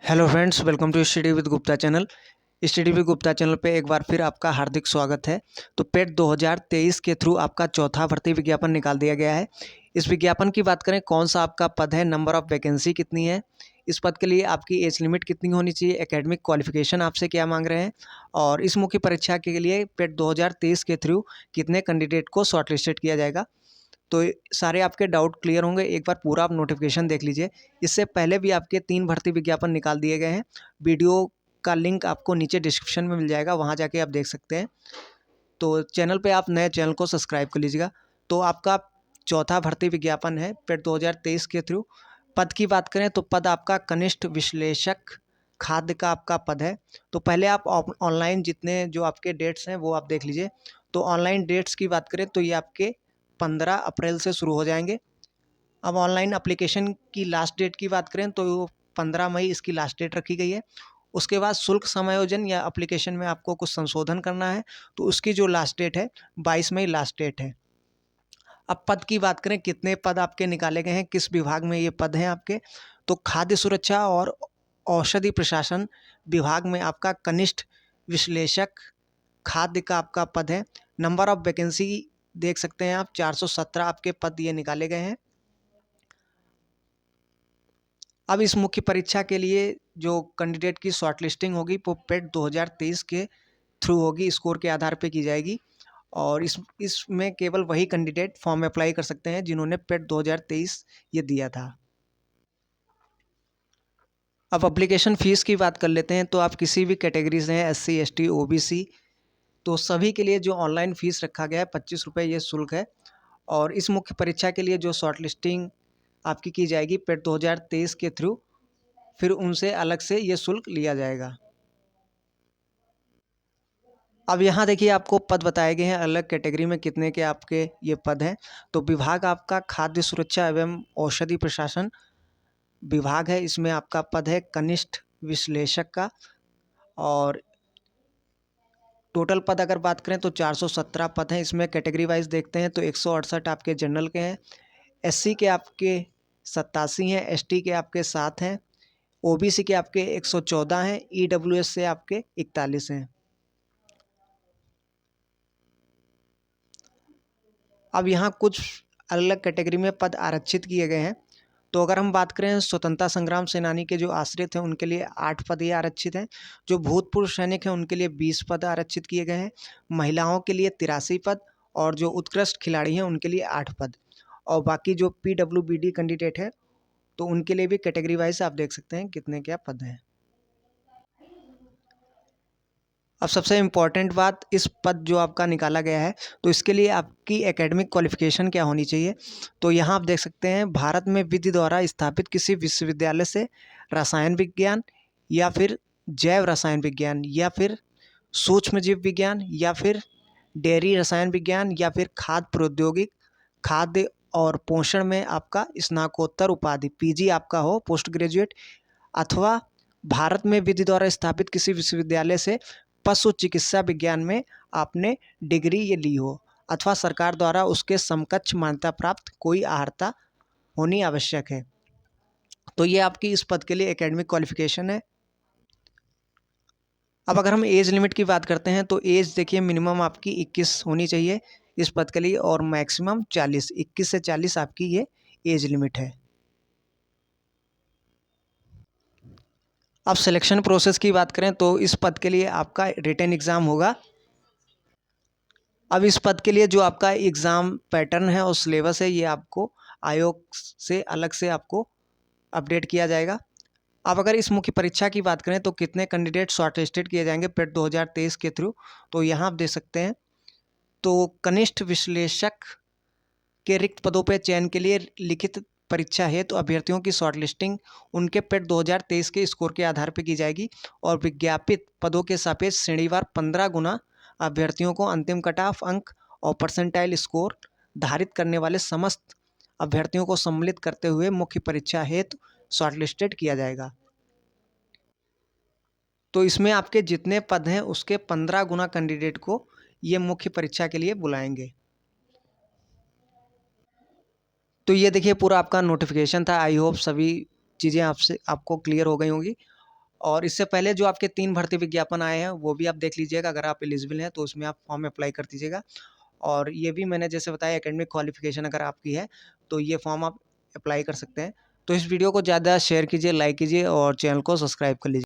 Hello friends, welcome to study with Gupta channel. Study with Gupta channel पे एक बार फिर आपका हार्दिक स्वागत है। तो पेट 2023 के थ्रू आपका चौथा भर्ती विज्ञापन निकाल दिया गया है। इस विज्ञापन की बात करें, कौन सा आपका पद है, नंबर ऑफ वैकेंसी कितनी है, इस पद के लिए आपकी एज लिमिट कितनी होनी चाहिए, एकेडमिक क्वालिफिकेशन आपसे क्या मांग रहे हैं, और इस मुख्य परीक्षा के लिए पेट 2023 के थ्रू कितने कैंडिडेट को शॉर्टलिस्टेड किया जाएगा। तो सारे आपके डाउट क्लियर होंगे। एक बार पूरा आप नोटिफिकेशन देख लीजिए। इससे पहले भी आपके 3 भर्ती विज्ञापन निकाल दिए गए हैं। वीडियो का लिंक आपको नीचे डिस्क्रिप्शन में मिल जाएगा, वहाँ जाके आप देख सकते हैं। तो चैनल पे आप नए चैनल को सब्सक्राइब कर लीजिएगा। तो आपका चौथा भर्ती विज्ञापन है पेट 2023 के थ्रू। पद की बात करें तो पद आपका कनिष्ठ विश्लेषक खाद्य का आपका पद है। तो पहले आप ऑनलाइन जितने जो आपके डेट्स हैं वो आप देख लीजिए। तो ऑनलाइन डेट्स की बात करें तो ये आपके 15 अप्रैल से शुरू हो जाएंगे। अब ऑनलाइन एप्लीकेशन की लास्ट डेट की बात करें तो 15 मई इसकी लास्ट डेट रखी गई है। उसके बाद शुल्क समायोजन या एप्लीकेशन में आपको कुछ संशोधन करना है तो उसकी जो लास्ट डेट है 22 मई लास्ट डेट है। अब पद की बात करें, कितने पद आपके निकाले गए हैं, किस विभाग में ये पद हैं आपके, तो खाद्य सुरक्षा और औषधि प्रशासन विभाग में आपका कनिष्ठ विश्लेषक खाद्य का आपका पद है। नंबर ऑफ वैकेंसी देख सकते हैं आप, 417 आपके पद ये निकाले गए हैं। अब इस मुख्य परीक्षा के लिए जो कैंडिडेट की शॉर्टलिस्टिंग होगी वो पेट 2023 के थ्रू होगी, स्कोर के आधार पे की जाएगी। और इसमें केवल वही कैंडिडेट फॉर्म अप्लाई कर सकते हैं जिन्होंने पेट 2023 ये दिया था। अब एप्लीकेशन फ़ीस की बात कर लेते हैं। तो आप किसी भी कैटेगरी से हैं, SC ST OBC, तो सभी के लिए जो ऑनलाइन फ़ीस रखा गया है 25 रुपये ये शुल्क है। और इस मुख्य परीक्षा के लिए जो शॉर्टलिस्टिंग आपकी की जाएगी पेट 2023 के थ्रू, फिर उनसे अलग से ये शुल्क लिया जाएगा। अब यहाँ देखिए आपको पद बताए गए हैं अलग कैटेगरी में कितने के आपके ये पद हैं। तो विभाग आपका खाद्य सुरक्षा एवं औषधि प्रशासन विभाग है, इसमें आपका पद है कनिष्ठ विश्लेषक का। और टोटल पद अगर बात करें तो 417 पद हैं। इसमें कैटेगरी वाइज देखते हैं तो 168 आपके जनरल के हैं, SC के आपके 87 हैं, ST के आपके 7 हैं, OBC के आपके 114 हैं, EWS से आपके 41 हैं। अब यहाँ कुछ अलग अलग कैटेगरी में पद आरक्षित किए गए हैं। तो अगर हम बात करें स्वतंत्रता संग्राम सेनानी के जो आश्रित हैं उनके लिए 8 पद ये आरक्षित हैं। जो भूतपूर्व सैनिक हैं उनके लिए 20 पद आरक्षित किए गए हैं। महिलाओं के लिए 83 पद, और जो उत्कृष्ट खिलाड़ी हैं उनके लिए 8 पद। और बाकी जो PWBD कैंडिडेट है तो उनके लिए भी कैटेगरी वाइज आप देख सकते हैं कितने क्या पद हैं। अब सबसे इम्पॉर्टेंट बात, इस पद जो आपका निकाला गया है तो इसके लिए आपकी एकेडमिक क्वालिफिकेशन क्या होनी चाहिए। तो यहाँ आप देख सकते हैं, भारत में विधि द्वारा स्थापित किसी विश्वविद्यालय से रसायन विज्ञान या फिर जैव रसायन विज्ञान या फिर सूक्ष्म जीव विज्ञान या फिर डेयरी रसायन विज्ञान या फिर खाद्य प्रौद्योगिक खाद्य और पोषण में आपका स्नातकोत्तर उपाधि PG आपका हो, पोस्ट ग्रेजुएट, अथवा भारत में विधि द्वारा स्थापित किसी विश्वविद्यालय से पशु चिकित्सा विज्ञान में आपने डिग्री ये ली हो, अथवा सरकार द्वारा उसके समकक्ष मान्यता प्राप्त कोई अर्हता होनी आवश्यक है। तो ये आपकी इस पद के लिए एकेडमिक क्वालिफिकेशन है। अब अगर हम एज लिमिट की बात करते हैं तो एज देखिए, मिनिमम आपकी 21 होनी चाहिए इस पद के लिए, और मैक्सिमम 40, 21 से 40 आपकी ये एज लिमिट है। अब सिलेक्शन प्रोसेस की बात करें तो इस पद के लिए आपका रिटन एग्ज़ाम होगा। अब इस पद के लिए जो आपका एग्ज़ाम पैटर्न है और सिलेबस है ये आपको आयोग से अलग से आपको अपडेट किया जाएगा। अब अगर इस मुख्य परीक्षा की बात करें तो कितने कैंडिडेट शॉर्टलिस्टेड किए जाएंगे पेट 2023 के थ्रू, तो यहाँ आप देख सकते हैं। तो कनिष्ठ विश्लेषक के रिक्त पदों पर चयन के लिए लिखित परीक्षा है तो अभ्यर्थियों की शॉर्टलिस्टिंग उनके पेट 2023 के स्कोर के आधार पर की जाएगी। और विज्ञापित पदों के सापेक्ष श्रेणीवार 15 गुना अभ्यर्थियों को अंतिम कट ऑफ अंक और परसेंटाइल स्कोर धारित करने वाले समस्त अभ्यर्थियों को सम्मिलित करते हुए मुख्य परीक्षा हेतु शॉर्टलिस्टेड किया जाएगा। तो इसमें आपके जितने पद हैं उसके 15 गुना कैंडिडेट को ये मुख्य परीक्षा के लिए बुलाएंगे। तो ये देखिए पूरा आपका नोटिफिकेशन था। आई होप सभी चीज़ें आपको क्लियर हो गई होंगी। और इससे पहले जो आपके 3 भर्ती विज्ञापन आए हैं वो भी आप देख लीजिएगा, अगर आप एलिजिबल हैं तो उसमें आप फॉर्म अप्लाई कर दीजिएगा। और ये भी मैंने जैसे बताया एकेडमिक क्वालिफ़िकेशन अगर आपकी है तो ये फॉर्म आप अप्लाई कर सकते हैं। तो इस वीडियो को ज़्यादा शेयर कीजिए, लाइक कीजिए और चैनल को सब्सक्राइब कर लीजिए।